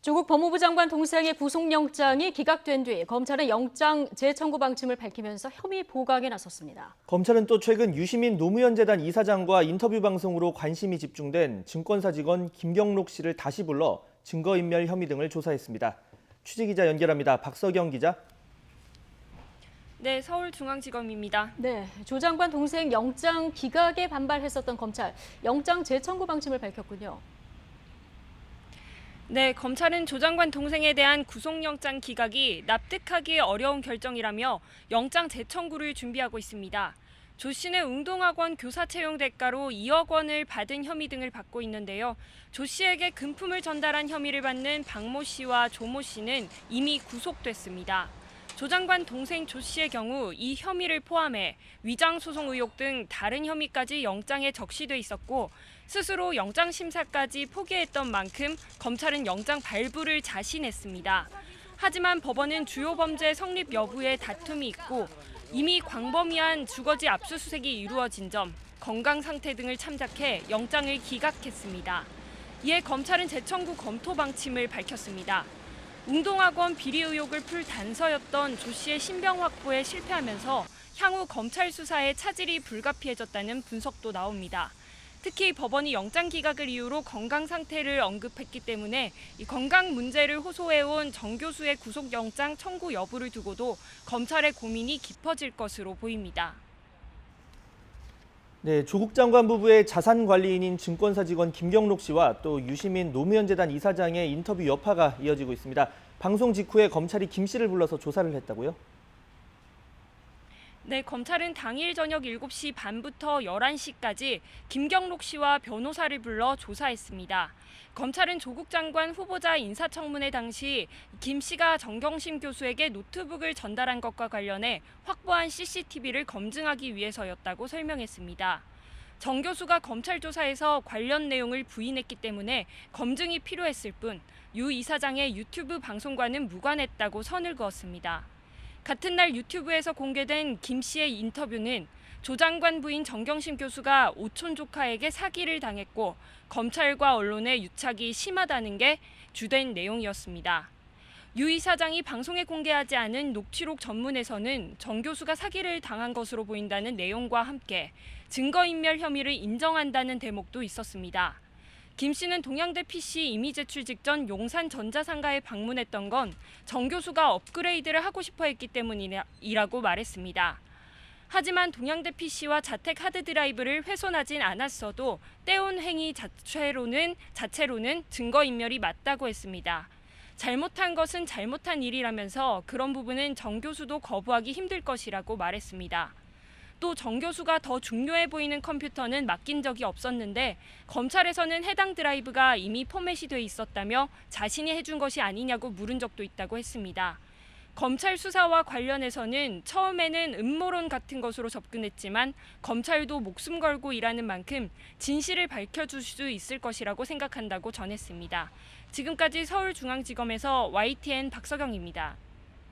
조국 법무부 장관 동생의 구속영장이 기각된 뒤 검찰은 영장 재청구 방침을 밝히면서 혐의 보강에 나섰습니다. 검찰은 또 최근 유시민 노무현재단 이사장과 인터뷰 방송으로 관심이 집중된 증권사 직원 김경록 씨를 다시 불러 증거인멸 혐의 등을 조사했습니다. 취재기자 연결합니다. 박서경 기자. 네, 서울중앙지검입니다. 네, 조 장관 동생 영장 기각에 반발했었던 검찰, 영장 재청구 방침을 밝혔군요. 네, 검찰은 조 장관 동생에 대한 구속영장 기각이 납득하기 어려운 결정이라며 영장 재청구를 준비하고 있습니다. 조 씨는 웅동학원 교사 채용 대가로 2억 원을 받은 혐의 등을 받고 있는데요. 조 씨에게 금품을 전달한 혐의를 받는 박모 씨와 조모 씨는 이미 구속됐습니다. 조 장관 동생 조 씨의 경우 이 혐의를 포함해 위장 소송 의혹 등 다른 혐의까지 영장에 적시돼 있었고 스스로 영장 심사까지 포기했던 만큼 검찰은 영장 발부를 자신했습니다. 하지만 법원은 주요 범죄 성립 여부에 다툼이 있고 이미 광범위한 주거지 압수수색이 이루어진 점, 건강 상태 등을 참작해 영장을 기각했습니다. 이에 검찰은 재청구 검토 방침을 밝혔습니다. 웅동학원 비리 의혹을 풀 단서였던 조 씨의 신병 확보에 실패하면서 향후 검찰 수사에 차질이 불가피해졌다는 분석도 나옵니다. 특히 법원이 영장 기각을 이유로 건강 상태를 언급했기 때문에 이 건강 문제를 호소해온 정 교수의 구속영장 청구 여부를 두고도 검찰의 고민이 깊어질 것으로 보입니다. 네, 조국 장관 부부의 자산관리인인 증권사 직원 김경록 씨와 또 유시민 노무현재단 이사장의 인터뷰 여파가 이어지고 있습니다. 방송 직후에 검찰이 김 씨를 불러서 조사를 했다고요? 네, 검찰은 당일 저녁 7시 반부터 11시까지 김경록 씨와 변호사를 불러 조사했습니다. 검찰은 조국 장관 후보자 인사청문회 당시 김 씨가 정경심 교수에게 노트북을 전달한 것과 관련해 확보한 CCTV를 검증하기 위해서였다고 설명했습니다. 정 교수가 검찰 조사에서 관련 내용을 부인했기 때문에 검증이 필요했을 뿐 유 이사장의 유튜브 방송과는 무관했다고 선을 그었습니다. 같은 날 유튜브에서 공개된 김 씨의 인터뷰는 조 장관 부인 정경심 교수가 오촌 조카에게 사기를 당했고 검찰과 언론의 유착이 심하다는 게 주된 내용이었습니다. 유 이사장이 방송에 공개하지 않은 녹취록 전문에서는 정 교수가 사기를 당한 것으로 보인다는 내용과 함께 증거인멸 혐의를 인정한다는 대목도 있었습니다. 김 씨는 동양대 PC 이미 제출 직전 용산 전자상가에 방문했던 건 정 교수가 업그레이드를 하고 싶어 했기 때문이라고 말했습니다. 하지만 동양대 PC와 자택 하드드라이브를 훼손하진 않았어도 떼온 행위 자체로는 증거인멸이 맞다고 했습니다. 잘못한 것은 잘못한 일이라면서 그런 부분은 정 교수도 거부하기 힘들 것이라고 말했습니다. 또 정 교수가 더 중요해 보이는 컴퓨터는 맡긴 적이 없었는데 검찰에서는 해당 드라이브가 이미 포맷이 돼 있었다며 자신이 해준 것이 아니냐고 물은 적도 있다고 했습니다. 검찰 수사와 관련해서는 처음에는 음모론 같은 것으로 접근했지만 검찰도 목숨 걸고 일하는 만큼 진실을 밝혀줄 수 있을 것이라고 생각한다고 전했습니다. 지금까지 서울중앙지검에서 YTN 박서경입니다.